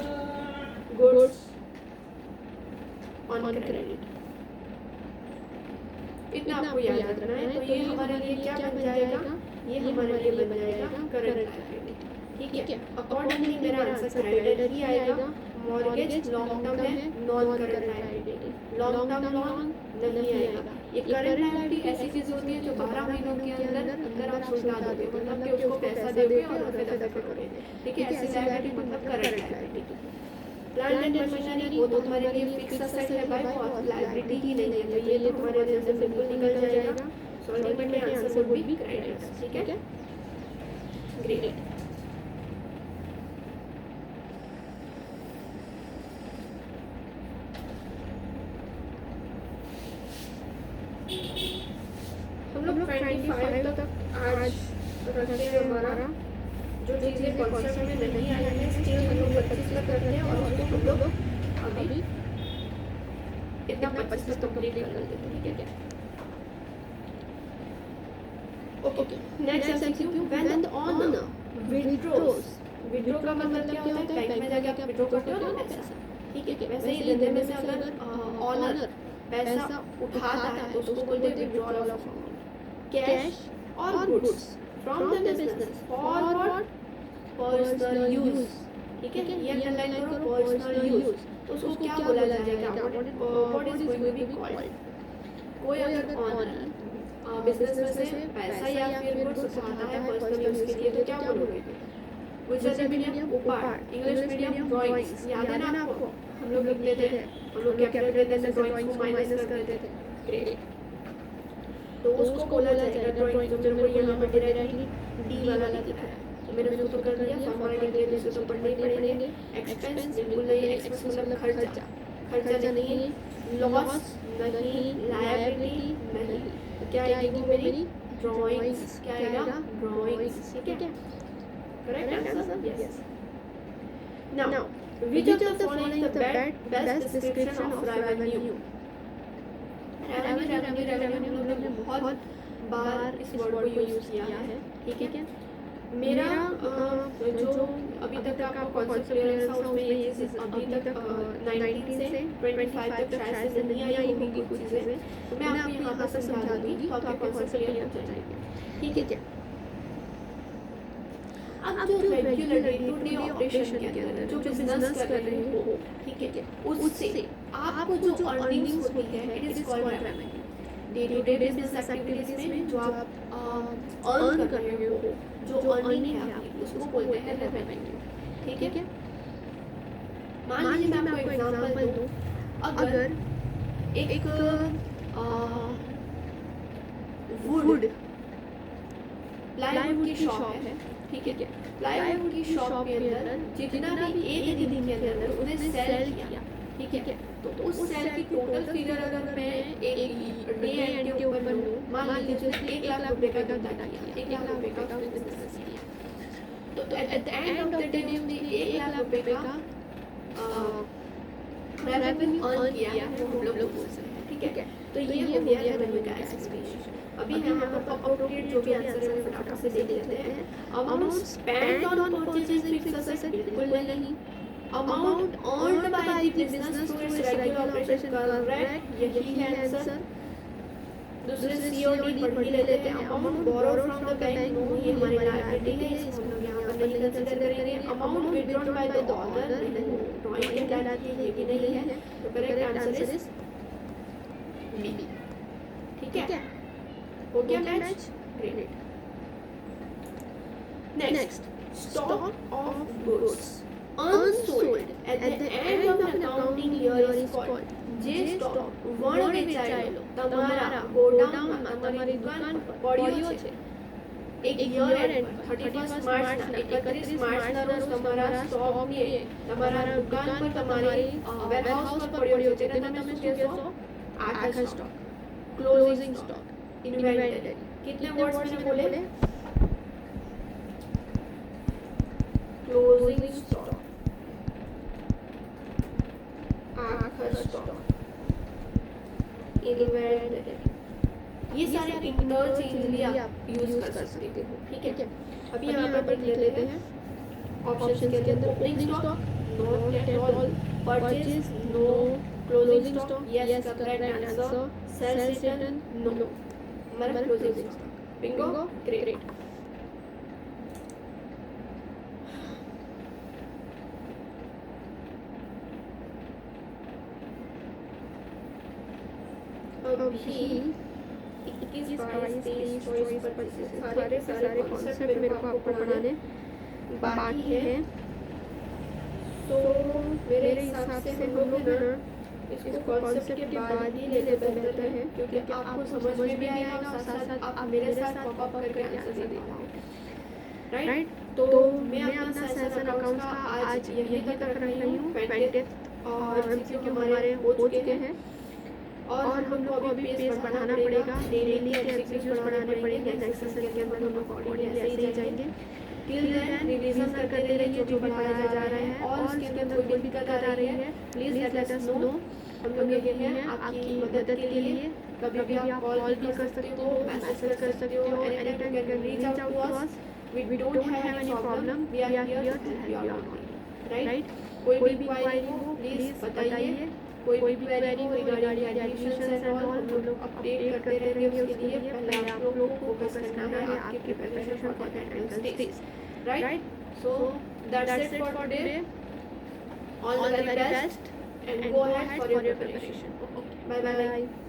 Speaker 1: गुड्स ऑन क्रेडिट, इतना आपको याद रखना है। तो ये हमारे लिए क्या बन जाएगा, ये हमारे लिए बन जाएगा करंट लायबिलिटी, ठीक है। अकॉर्डिंगली मेरा आंसर क्रेडिटर ही आएगा। मॉर्गेज लॉन्ग टर्म है, non current liability, long term loan नहीं आएगा। ये करंट लायबिलिटी ऐसी चीज होती है जो 12 महीनों के अंदर आप सुलझा दोगे, मतलब कि उसको पैसा दोगे और फिर दफा करोगे, ठीक है। ऐसी लायबिलिटी मतलब current liability, plant and machinery वो तो हमारे लिए फिक्स असेट है भाई, वो लायबिलिटी ही नहीं है, तो ये तो हमारे अंदर से बिल्कुल निकल जाएगा। So ultimately answer would be creditors. ठीक है, ग्रेट। हम लोग 25 तक आज रखते हैं हमारा जो चीज़ें कॉन्सेप्ट में नहीं आई है स्टिल हम लोग 25 तक करते हैं, और उसको हम लोग अभी इतना 25 तक कंप्लीट कर लेते हैं। ठीक है, okay. Next MCQ, when the owner withdraws, withdraw का मतलब क्या होता है, बैंक में जाके आप विथड्रॉ करते हो ना पैसा। ठीक है, वैसे ही लेने में से अगर ओनर पैसा उठाता है तो उसको बोलते हैं विथड्रॉल ऑफ कैश और goods from the business for what, personal use. ठीक है, ये अंडरलाइन करो, पर्सनल यूज। तो उसको क्या बोला जाएगा, what is going to be called. कोई अगर ओनर बिजनेस में से पैसा या फिर गुड्स उठाता है पर्सनल यूज के लिए तो क्या बोलोगे। गुजराती मीडियम ऊपर, इंग्लिश मीडियम ड्राइंग्स, याद है ना आपको, हम लोग लिख लेते हैं, हम लोग कैपिटल लेटर से ड्राइंग्स को माइनस करते थे। ग्रेट, तो उसको बोला जाएगा ड्राइंग। जो मेरे को यहाँ पर डायरेक्टली डी वाला दिख रहा है तो मैंने उसको कर दिया, फॉर्मेलिटी के लिए उसको पढ़ने पड़ेंगे। एक्सपेंस बिल्कुल नहीं, एक्सपेंस मतलब खर्चा, खर्चा नहीं है, लॉस नहीं, लायबिलिटी नहीं, तो क्या आएगी वो मेरी ड्राइंग्स, क्या आएगा ड्राइंग्स। ठीक है, correct answer? Yes. Now, which of the following is the best description of revenue? revenue हम लोग ने बहुत बार इस वर्ड को यूज किया है। ठीक है, मेरा जो अभी तक आपका कॉन्सेप्ट क्लियर था उसमें ये चीज़ अभी तक 19 से 25 तक शायद से नहीं आई होगी कुछ चीज़ें, तो मैं आपको यहाँ पर समझा दूँगी तो आपके कॉन्सेप्ट क्लियर हो जाएंगे। ठीक है, अब जो regular day to day operation के अंदर जो बिजनेस कर रहे हो, ठीक है, उससे आपको जो अर्निंग्स होती है it is called revenue. Day to day business activities में जो आप अर्न कर रहे हो, जो अर्निंग है आपकी, उसको बोलते हैं रेवेन्यू। ठीक है, मान लीजिए मैं आपको एग्जांपल दूं, अगर एक वुड प्लाईवुड की शॉप है। ठीक है, प्लाईवुड की शॉप के अंदर जितना भी एक दिन के अंदर उसने सेल किया, ठीक है, तो उस सेल की टोटल फिगर अगर मैं एक डे एंड के ऊपर लूँ, मान लीजिए उसने 1 लाख रुपए का धंधा किया, 1 लाख रुपए का बिजनेस किया, तो at the end of the day उसने 1 लाख रुपए का रेवेन्यू अर्न किया है, वो हम लोग बोल सकते हैं। ठीक है, तो ये हो गया रेवेन्यू का एक्सप्लेनेशन। अभी हम यहाँ पर अप्रोप्रिएट जो भी आंसर है फटाफट से देख लेते हैं। Amount spend on purchasing fixed asset बिल्कुल नहीं, amount earned by the business through its regular operation correct, यही है आंसर। दूसरे सीओडी पढ़ ही लेते हैं। Amount borrow from the bank, no, ये हमारी लायबिलिटी है, इसको हम लोग यहाँ पर नहीं कंसीडर करेंगे। Amount withdrawn by the owner, drawing कहलाती है, ये भी नहीं है, तो करेक्ट आंसर इज बी। ठीक है, हो गया match, great. Next, stock of goods unsold at the end of an accounting year is called. J stock वण વેચાયેલો તમારા ગોડાઉનમાં તમારી દુકાન પર પડ્યો છે એક યર એન્ડ 31 માર્ચના 31 માર્ચના રોજ તમારા સ્ટોકને તમારા દુકાન પર તમારી વેરહાઉસ પર પડ્યો છે, તેને તમે શું કહેશો? આખા સ્ટોક, ક્લોઝિંગ સ્ટોક, इन्वेंटरी। कितने वर्ड्स मैंने बोले? क्लोजिंग स्टॉक, आखिर स्टॉक, इन्वेंटरी, ये सारे इंटरचेंजली आप यूज कर सकते हो। ठीक है, अभी यहाँ पर देख लेते हैं ऑप्शन के अंदर opening stock, not at all, purchase no, closing stock yes correct answer, sales return no, हमारा क्लोजिंग स्टॉक। Bingo, great. अभी 21 22 23 24 25 सारे के सारे कॉन्सेप्ट मेरे को आपको पढ़ाने बाकी है। तो मेरे हिसाब से हम लोग ना इसको कॉन्सेप्ट के बाद ही लेते बेहतर है, क्योंकि आपको समझ में भी आएगा और साथ साथ आप मेरे साथ पॉप अप करके आंसर दे पाओगे, राइट। तो मैं अपना सेशन अकाउंट्स का आज यही तक रख रही हूँ। 20 और एमसीक्यू हमारे हो चुके हैं और हम लोग को अभी पेज बढ़ाना पड़ेगा, डेली के एमसीक्यूज बढ़ाने पड़ेंगे। नेक्स्ट सेशन के अंदर हम लोग अकॉर्डिंगली ऐसे ही जाएंगे। टिल देन रिवीजन करते रहिए जो भी पढ़ाया जा रहा है, और उसके अंदर कोई भी दिक्कत आ रही है प्लीज़ लेट अस नो। हम लोग यही हैं आपकी मदद के लिए। कभी भी आप कॉल भी कर सकते हो, मैसेज कर सकते हो, any time you can reach out to us. We don't have any problem, we are here to help you out, right. कोई भी क्वेरी हो प्लीज़ बताइए। कोई भी क्वेरी हो रिगार्डिंग एडमिशंस एंड ऑल हम लोग अपडेट करते रहेंगे। उसके लिए पहले आप लोगों को फोकस करना है आपकी preparation for the entrance test, right. So that's it for today. All the very best and go ahead for your preparation. Okay, bye bye.